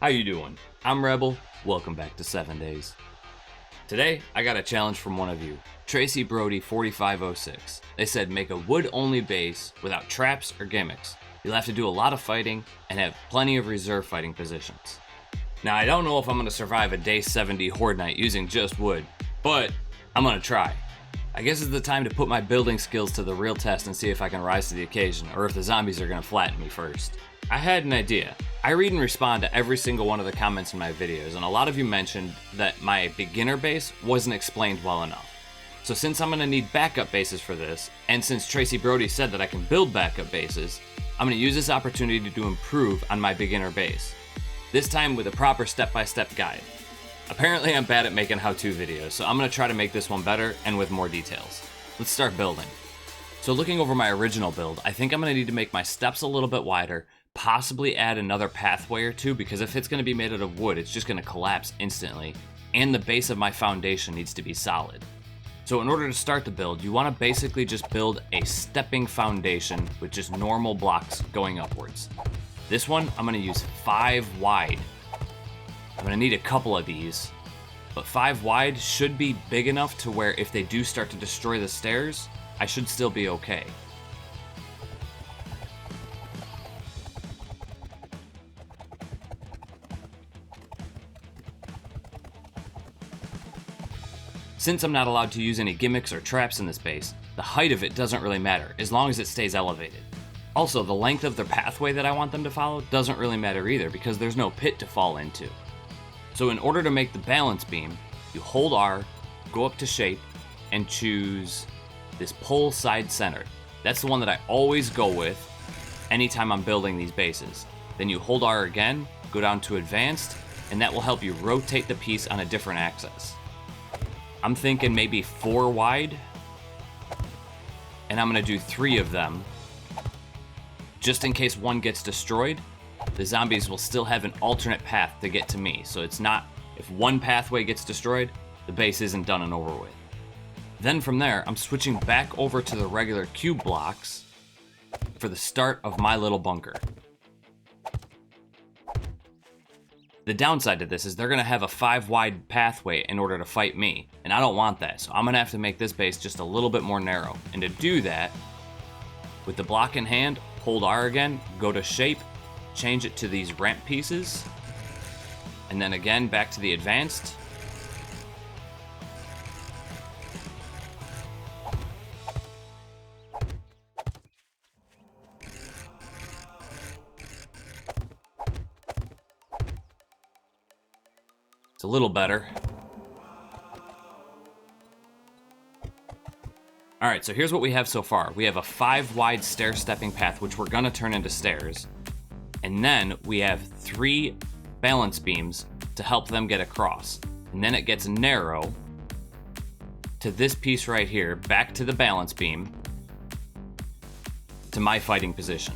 How you doing? I'm Rebel. Welcome back to 7 Days. Today, I got a challenge from one of you, Tracy Brody 4506. They said make a wood-only base without traps or gimmicks. You'll have to do a lot of fighting and have plenty of reserve fighting positions. Now, I don't know if I'm going to survive a day 70 Horde Night using just wood, but I'm going to try. I guess it's the time to put my building skills to the real test and see if I can rise to the occasion, or if the zombies are going to flatten me first. I had an idea. I read and respond to every single one of the comments in my videos, and a lot of you mentioned that my beginner base wasn't explained well enough. So since I'm going to need backup bases for this, and since Tracy Brody said that I can build backup bases, I'm going to use this opportunity to improve on my beginner base. This time with a proper step-by-step guide. Apparently I'm bad at making how-to videos, so I'm going to try to make this one better and with more details. Let's start building. So looking over my original build, I think I'm going to need to make my steps a little bit wider, possibly add another pathway or two, because if it's going to be made out of wood, it's just going to collapse instantly, and the base of my foundation needs to be solid. So in order to start the build, you want to basically just build a stepping foundation with just normal blocks going upwards. This one, I'm going to use 5 wide. I'm going to need a couple of these, but 5 wide should be big enough to where if they do start to destroy the stairs, I should still be okay. Since I'm not allowed to use any gimmicks or traps in this base, the height of it doesn't really matter, as long as it stays elevated. Also, the length of the pathway that I want them to follow doesn't really matter either, because there's no pit to fall into. So in order to make the balance beam, you hold R, go up to shape, and choose this pole side center. That's the one that I always go with anytime I'm building these bases. Then you hold R again, go down to advanced, and that will help you rotate the piece on a different axis. I'm thinking maybe 4 wide, and I'm going to do 3 of them. Just in case one gets destroyed, the zombies will still have an alternate path to get to me. So it's not, if one pathway gets destroyed, the base isn't done and over with. Then from there, I'm switching back over to the regular cube blocks for the start of my little bunker. The downside to this is they're going to have a 5 wide pathway in order to fight me, and I don't want that, so I'm going to have to make this base just a little bit more narrow. And to do that, with the block in hand, hold R again, go to shape, change it to these ramp pieces, and then again back to the advanced. It's a little better. Alright, so here's what we have so far. We have a 5 wide stair stepping path, which we're gonna turn into stairs. And then we have 3 balance beams to help them get across. And then it gets narrow to this piece right here, back to the balance beam, to my fighting position.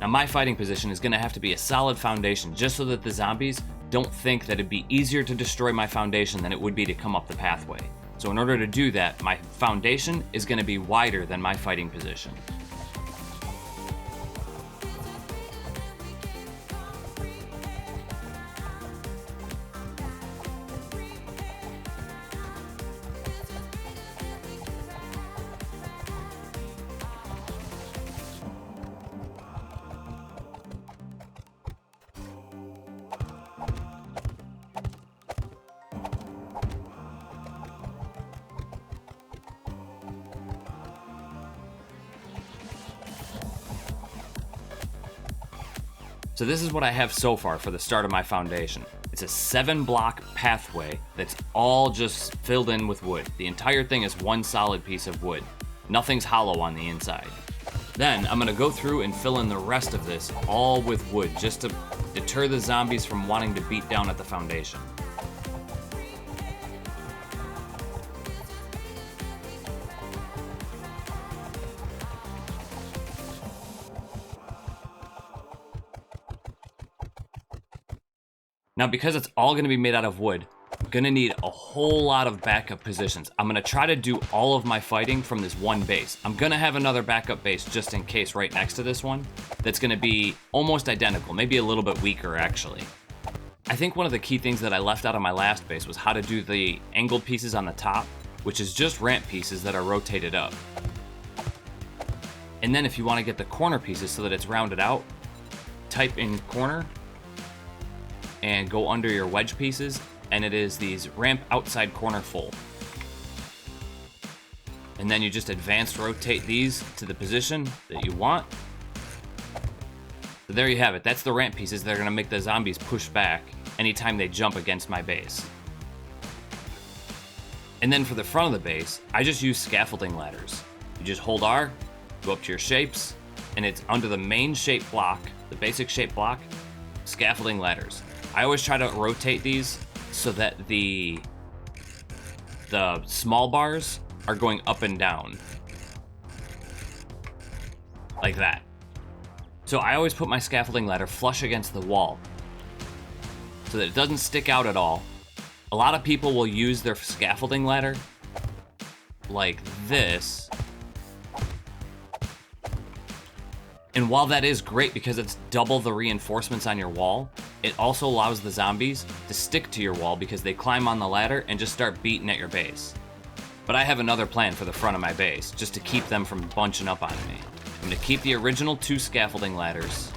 Now my fighting position is gonna have to be a solid foundation, just so that the zombies don't think that it'd be easier to destroy my foundation than it would be to come up the pathway. So in order to do that, my foundation is going to be wider than my fighting position. So this is what I have so far for the start of my foundation. It's a 7-block pathway that's all just filled in with wood. The entire thing is one solid piece of wood. Nothing's hollow on the inside. Then I'm gonna go through and fill in the rest of this all with wood, just to deter the zombies from wanting to beat down at the foundation. Now, because it's all going to be made out of wood, I'm going to need a whole lot of backup positions. I'm going to try to do all of my fighting from this one base. I'm going to have another backup base just in case right next to this one that's going to be almost identical, maybe a little bit weaker actually. I think one of the key things that I left out of my last base was how to do the angled pieces on the top, which is just ramp pieces that are rotated up. And then if you want to get the corner pieces so that it's rounded out, type in corner and go under your wedge pieces, and it is these ramp outside corner full. And then you just advanced rotate these to the position that you want. So there you have it. That's the ramp pieces that are going to make the zombies push back anytime they jump against my base. And then for the front of the base, I just use scaffolding ladders. You just hold R, go up to your shapes, and it's under the main shape block, the basic shape block, scaffolding ladders. I always try to rotate these so that the small bars are going up and down. Like that. So I always put my scaffolding ladder flush against the wall so that it doesn't stick out at all. A lot of people will use their scaffolding ladder like this. And while that is great because it's double the reinforcements on your wall, it also allows the zombies to stick to your wall because they climb on the ladder and just start beating at your base. But I have another plan for the front of my base, just to keep them from bunching up on me. I'm going to keep the original 2 scaffolding ladders,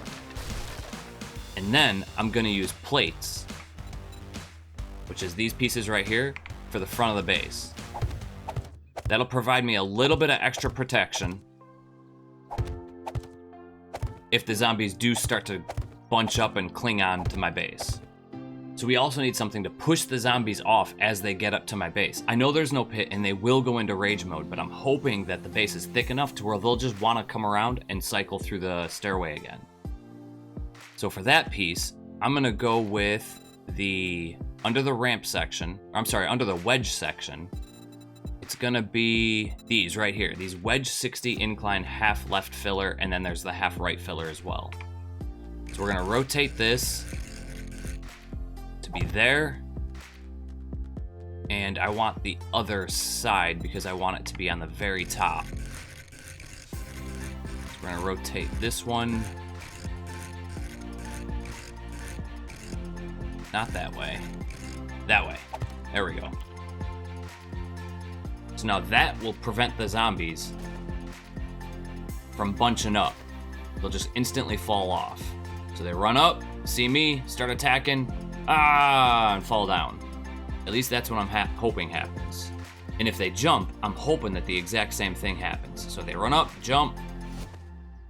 and then I'm going to use plates, which is these pieces right here, for the front of the base. That'll provide me a little bit of extra protection if the zombies do start to bunch up and cling on to my base. So we also need something to push the zombies off as they get up to my base. I know there's no pit and they will go into rage mode, but I'm hoping that the base is thick enough to where they'll just want to come around and cycle through the stairway again. So for that piece, I'm gonna go with under the ramp section, under the wedge section, it's gonna be these right here, these wedge 60 incline half left filler, and then there's the half right filler as well. So we're gonna rotate this to be there, and I want the other side because I want it to be on the very top. So we're gonna rotate this one. Not that way. That way. There we go. So now that will prevent the zombies from bunching up. They'll just instantly fall off. So they run up, see me, start attacking, and fall down. At least that's what I'm hoping happens. And if they jump, I'm hoping that the exact same thing happens. So they run up, jump,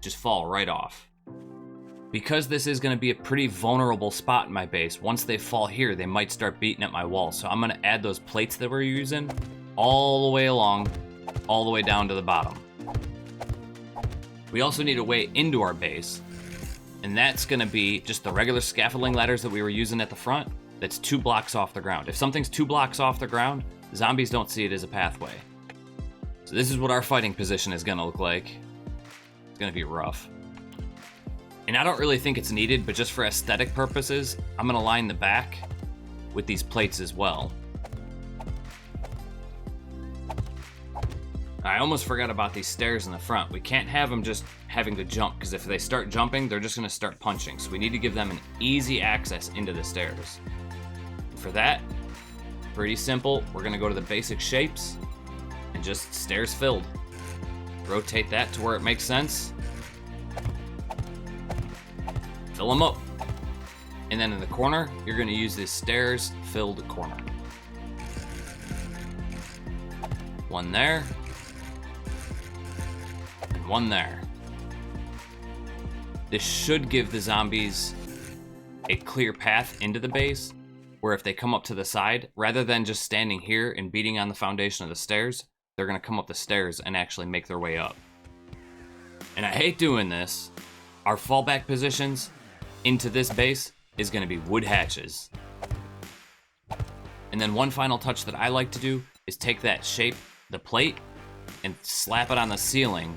just fall right off. Because this is going to be a pretty vulnerable spot in my base, once they fall here, they might start beating at my wall. So I'm going to add those plates that we're using all the way along, all the way down to the bottom. We also need a way into our base, and that's going to be just the regular scaffolding ladders that we were using at the front. That's 2 blocks off the ground. If something's 2 blocks off the ground, zombies don't see it as a pathway. So this is what our fighting position is going to look like. It's going to be rough. And I don't really think it's needed, but just for aesthetic purposes, I'm going to line the back with these plates as well. I almost forgot about these stairs in the front. We can't have them just having to jump, because if they start jumping, they're just going to start punching. So we need to give them an easy access into the stairs. For that, pretty simple. We're going to go to the basic shapes and just stairs filled. Rotate that to where it makes sense. Fill them up. And then in the corner, you're going to use this stairs filled corner. One there. And one there. This should give the zombies a clear path into the base, where if they come up to the side, rather than just standing here and beating on the foundation of the stairs, they're going to come up the stairs and actually make their way up. And I hate doing this. Our fallback positions into this base is going to be wood hatches. And then one final touch that I like to do is take that shape, the plate, and slap it on the ceiling.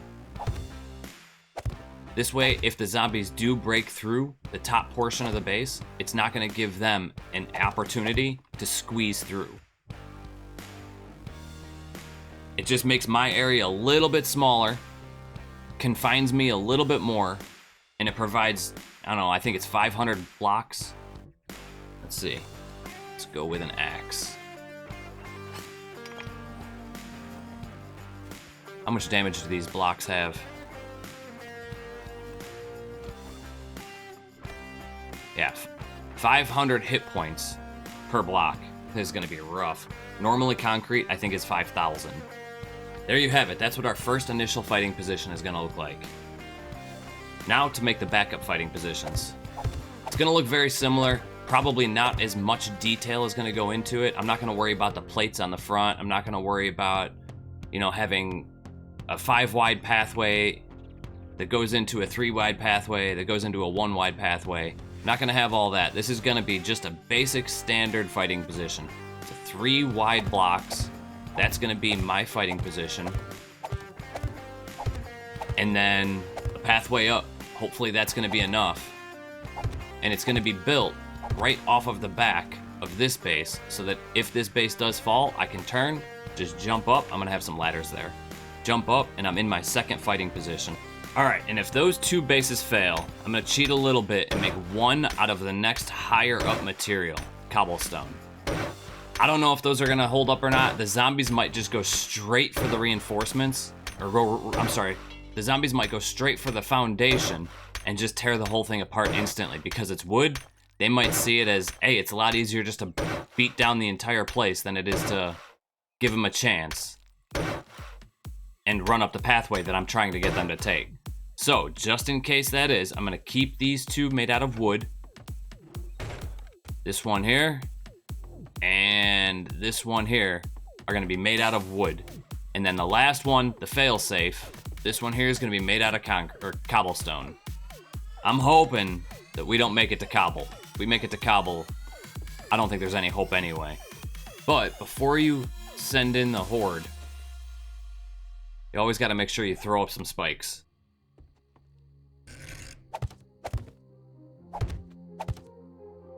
This way, if the zombies do break through the top portion of the base, it's not going to give them an opportunity to squeeze through. It just makes my area a little bit smaller, confines me a little bit more, and it provides, I don't know, I think it's 500 blocks. Let's see. Let's go with an axe. How much damage do these blocks have? Yeah, 500 hit points per block. This is gonna be rough. Normally concrete, I think, is 5,000. There you have it. That's what our first initial fighting position is gonna look like. Now to make the backup fighting positions. It's gonna look very similar. Probably not as much detail is gonna go into it. I'm not gonna worry about the plates on the front. I'm not gonna worry about, you know, having a 5-wide pathway that goes into a 3-wide pathway that goes into a 1-wide pathway. Not gonna have all that. This is gonna be just a basic standard fighting position. It's a 3 wide blocks. That's gonna be my fighting position. And then the pathway up. Hopefully that's gonna be enough. And it's gonna be built right off of the back of this base so that if this base does fall, I can turn, just jump up. I'm gonna have some ladders there. Jump up and I'm in my second fighting position. All right, and if those 2 bases fail, I'm gonna cheat a little bit and make 1 out of the next higher up material, cobblestone. I don't know if those are gonna hold up or not. The zombies might just go straight for the reinforcements, the zombies might go straight for the foundation and just tear the whole thing apart instantly because it's wood. They might see it as, hey, it's a lot easier just to beat down the entire place than it is to give them a chance and run up the pathway that I'm trying to get them to take. So, just in case that is, I'm gonna keep these 2 made out of wood. This one here, and this one here are gonna be made out of wood. And then the last one, the fail-safe, this one here is gonna be made out of cobblestone. I'm hoping that we don't make it to cobble. If we make it to cobble, I don't think there's any hope anyway. But before you send in the horde, you always gotta make sure you throw up some spikes.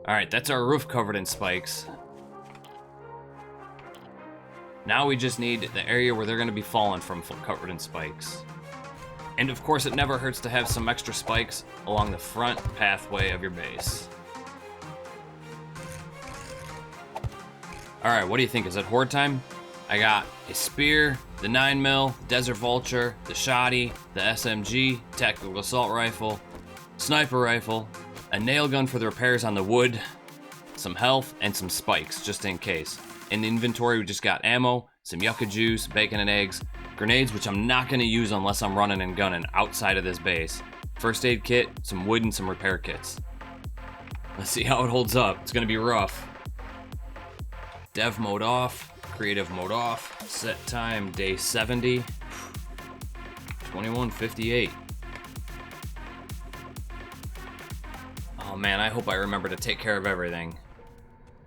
Alright, that's our roof covered in spikes. Now we just need the area where they're gonna be falling from covered in spikes. And of course, it never hurts to have some extra spikes along the front pathway of your base. Alright, what do you think? Is it horde time? I got a spear, the 9mm, desert vulture, the shoddy, the SMG, tactical assault rifle, sniper rifle, a nail gun for the repairs on the wood, some health, and some spikes, just in case. In the inventory, we just got ammo, some yucca juice, bacon and eggs, grenades, which I'm not going to use unless I'm running and gunning outside of this base, first aid kit, some wood, and some repair kits. Let's see how it holds up. It's going to be rough. Dev mode off, creative mode off, set time day 70, 21:58. Oh man, I hope I remember to take care of everything.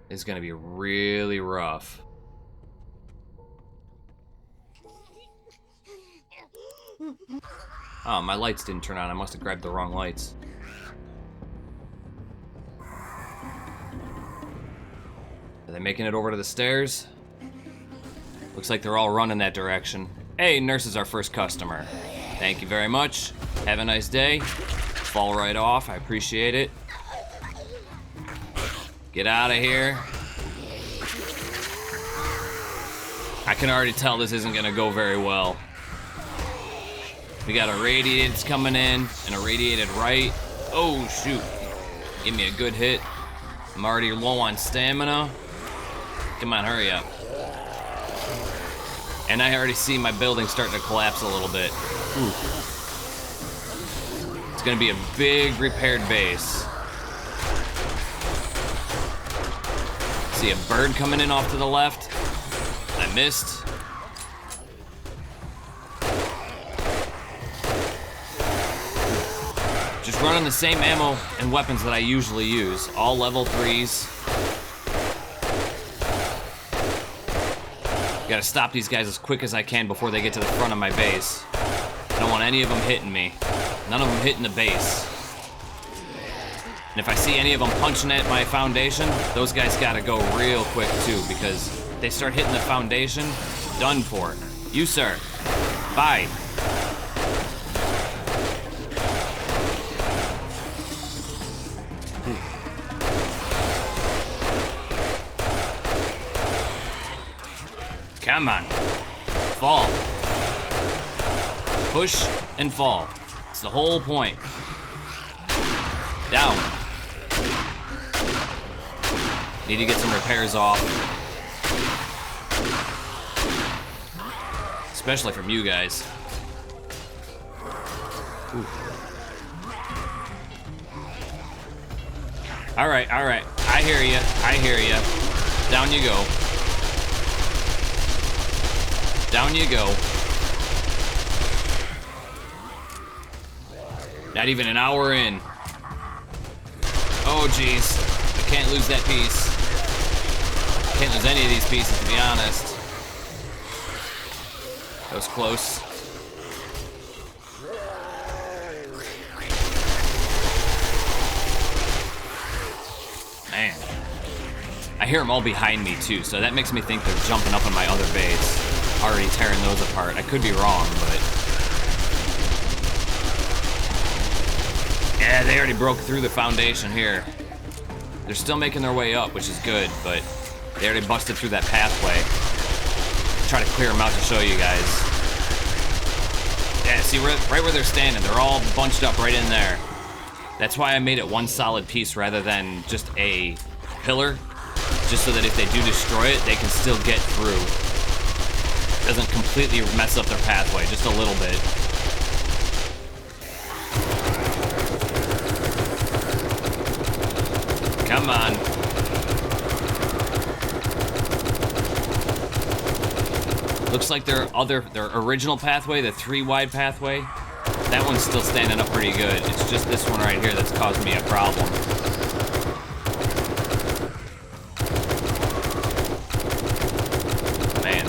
It's gonna be really rough. Oh, my lights didn't turn on. I must have grabbed the wrong lights. Are they making it over to the stairs? Looks like they're all running that direction. Hey, nurse is our first customer. Thank you very much. Have a nice day. Fall right off. I appreciate it. Get out of here. I can already tell this isn't gonna go very well. We got a radiated that's coming in and a radiated right. Oh shoot. Give me a good hit. I'm already low on stamina. Come on, hurry up. And I already see my building starting to collapse a little bit. Ooh. It's gonna be a big repaired base. See a bird coming in off to the left. I missed. Just running the same ammo and weapons that I usually use. All level 3s. Gotta stop these guys as quick as I can before they get to the front of my base. I don't want any of them hitting me. None of them hitting the base. And if I see any of them punching at my foundation, those guys gotta go real quick too, because if they start hitting the foundation, done for. You, sir. Bye. Come on. Fall. Push and fall. It's the whole point. Down. Need to get some repairs off. Especially from you guys. Ooh. Alright, alright. I hear you. I hear you. Down you go. Down you go. Not even an hour in. Oh, jeez. I can't lose that piece. Can't lose any of these pieces, to be honest. That was close. Man. I hear them all behind me, too, so that makes me think they're jumping up on my other base. Already tearing those apart. I could be wrong, but... yeah, they already broke through the foundation here. They're still making their way up, which is good, but they already busted through that pathway. Try to clear them out to show you guys. Yeah, see, right where they're standing, they're all bunched up right in there. That's why I made it one solid piece rather than just a pillar, just so that if they do destroy it, they can still get through. Doesn't completely mess up their pathway, just a little bit. Come on. Looks like their original pathway, the 3-wide pathway, that one's still standing up pretty good. It's just this one right here that's causing me a problem. Man.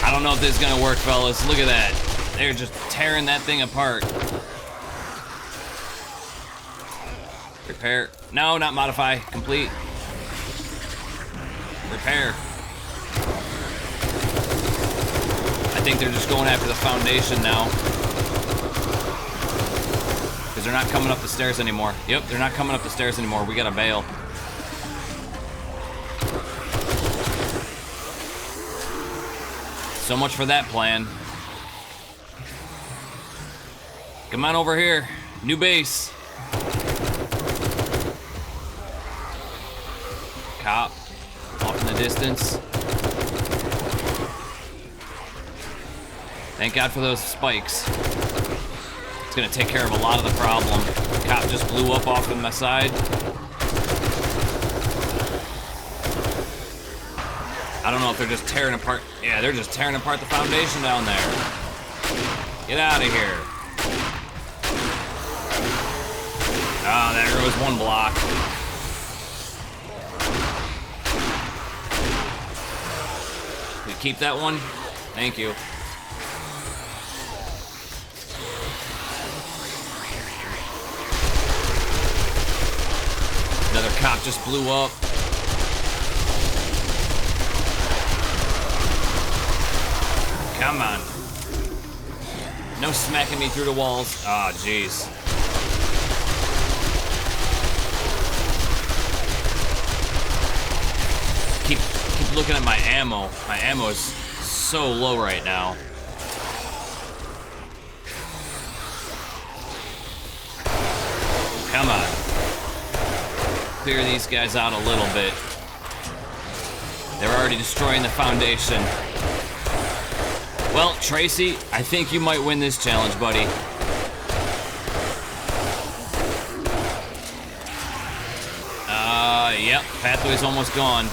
I don't know if this is gonna work, fellas. Look at that. They're just tearing that thing apart. Repair. No, not modify. Complete. Repair. I think they're just going after the foundation now. Because they're not coming up the stairs anymore. Yep, they're not coming up the stairs anymore. We gotta bail. So much for that plan. Come on over here. New base. Cop. Off in the distance. Thank God for those spikes. It's gonna take care of a lot of the problem. Cop just blew up off to my side. I don't know if they're just tearing apart. Yeah, they're just tearing apart the foundation down there. Get out of here. Ah, oh, there goes one block. We keep that one? Thank you. Another cop just blew up. Come on. No smacking me through the walls. Ah, oh, jeez. Keep looking at my ammo. My ammo is so low right now. Come on. Clear these guys out a little bit. They're already destroying the foundation. Well, Tracy, I think you might win this challenge, buddy. Yep, pathway's almost gone.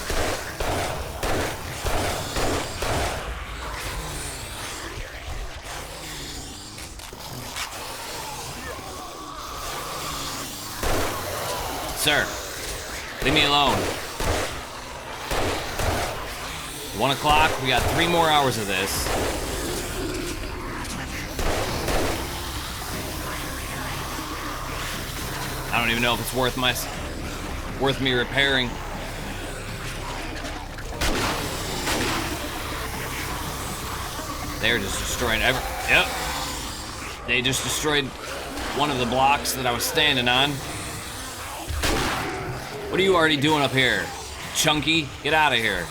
Sir, leave me alone. 1 o'clock, we got 3 more hours of this. I don't even know if it's worth me repairing. They're just destroying yep. They just destroyed one of the blocks that I was standing on. What are you already doing up here? Chunky, get out of here.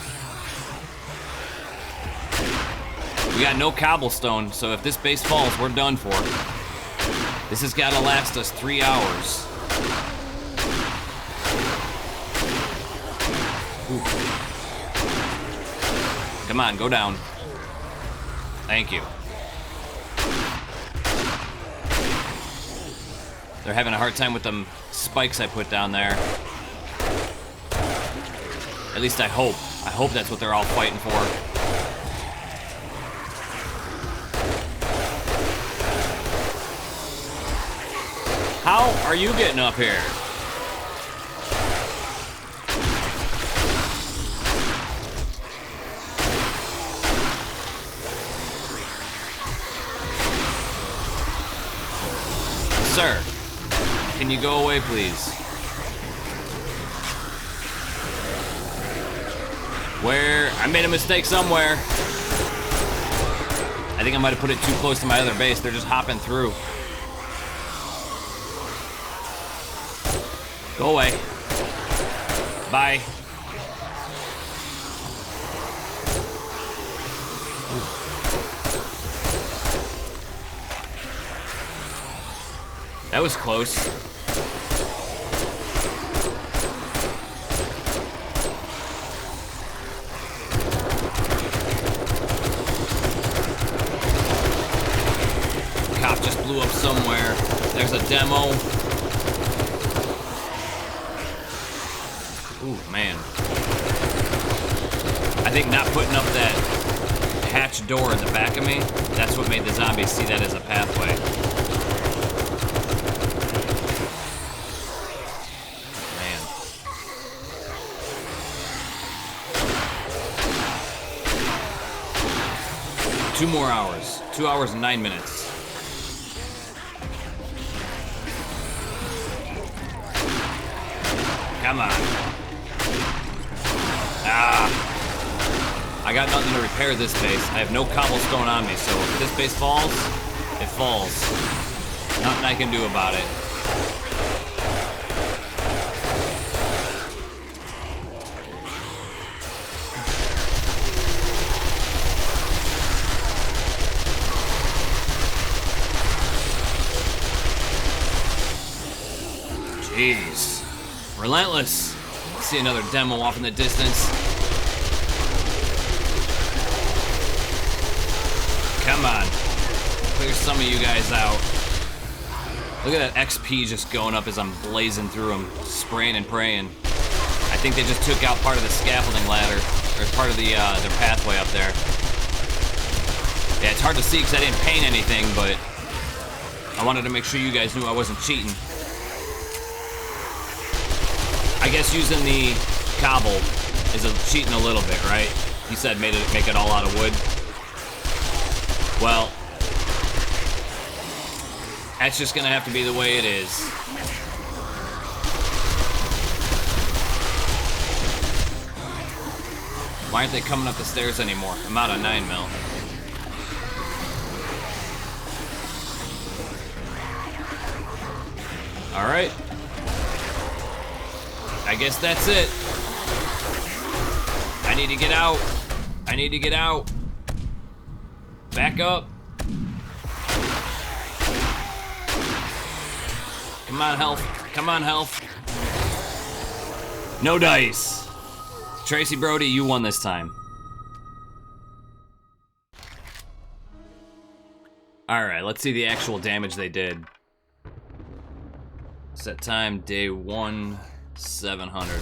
We got no cobblestone, so if this base falls, we're done for. This has got to last us 3 hours. Ooh. Come on, go down. Thank you. They're having a hard time with them spikes I put down there. At least I hope. I hope that's what they're all fighting for. How are you getting up here? Sir, can you go away, please? Where? I made a mistake somewhere. I think I might have put it too close to my other base. They're just hopping through. Go away. Bye. That was close. Cop just blew up somewhere. There's a demo. Ooh, man. I think not putting up that hatch door in the back of me, that's what made the zombies see that as a pathway. Man. 2 more hours. 2 hours and 9 minutes. Come on. I got nothing to repair this base. I have no cobblestone on me, so if this base falls, it falls. Nothing I can do about it. Jeez. Relentless. See another demo off in the distance. Come on. Clear some of you guys out. Look at that XP just going up as I'm blazing through them, spraying and praying. I think they just took out part of the scaffolding ladder, or part of the their pathway up there. Yeah, it's hard to see because I didn't paint anything, but I wanted to make sure you guys knew I wasn't cheating. I guess using the cobble is cheating a little bit, right? He said make it all out of wood. Well, that's just gonna have to be the way it is. Why aren't they coming up the stairs anymore? I'm out of 9 mil. All right. I guess that's it. I need to get out. I need to get out. Back up. Come on, health. Come on, health. No dice. Tracy Brody, you won this time. All right, let's see the actual damage they did. Set time, day 1, 700.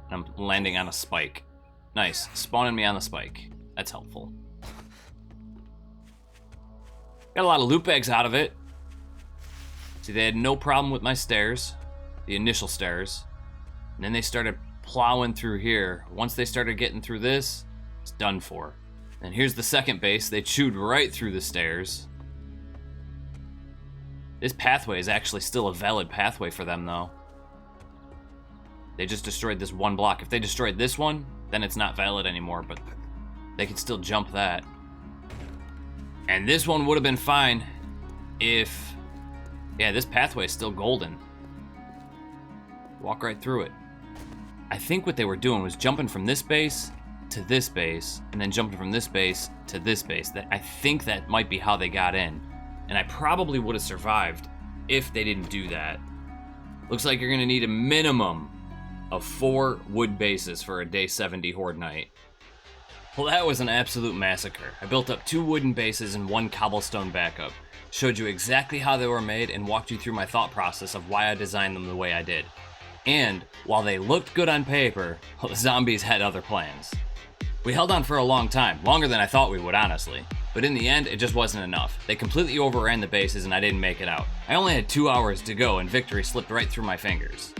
I'm landing on a spike. Nice, spawning me on the spike. That's helpful. Got a lot of loot bags out of it. See, they had no problem with my stairs, the initial stairs. And then they started plowing through here. Once they started getting through this, it's done for. And here's the second base. They chewed right through the stairs. This pathway is actually still a valid pathway for them, though. They just destroyed this one block. If they destroyed this one, then it's not valid anymore, but they can still jump that. And this one would have been fine if... Yeah, this pathway is still golden. Walk right through it. I think what they were doing was jumping from this base to this base, and then jumping from this base to this base. I think that might be how they got in, and I probably would have survived if they didn't do that. Looks like you're gonna need a minimum of 4 wood bases for a day 70 Horde Night. Well, that was an absolute massacre. I built up 2 wooden bases and 1 cobblestone backup, showed you exactly how they were made, and walked you through my thought process of why I designed them the way I did. And while they looked good on paper, well, the zombies had other plans. We held on for a long time, longer than I thought we would, honestly. But in the end, it just wasn't enough. They completely overran the bases and I didn't make it out. I only had 2 hours to go and victory slipped right through my fingers.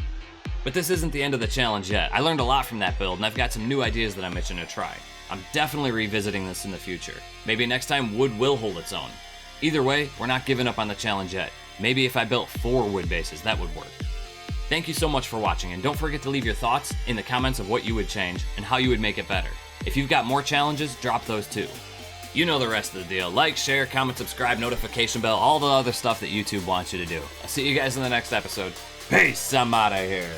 But this isn't the end of the challenge yet. I learned a lot from that build and I've got some new ideas that I'm itching to try. I'm definitely revisiting this in the future. Maybe next time wood will hold its own. Either way, we're not giving up on the challenge yet. Maybe if I built 4 wood bases, that would work. Thank you so much for watching, and don't forget to leave your thoughts in the comments of what you would change and how you would make it better. If you've got more challenges, drop those too. You know the rest of the deal. Like, share, comment, subscribe, notification bell, all the other stuff that YouTube wants you to do. I'll see you guys in the next episode. Peace, I'm out of here.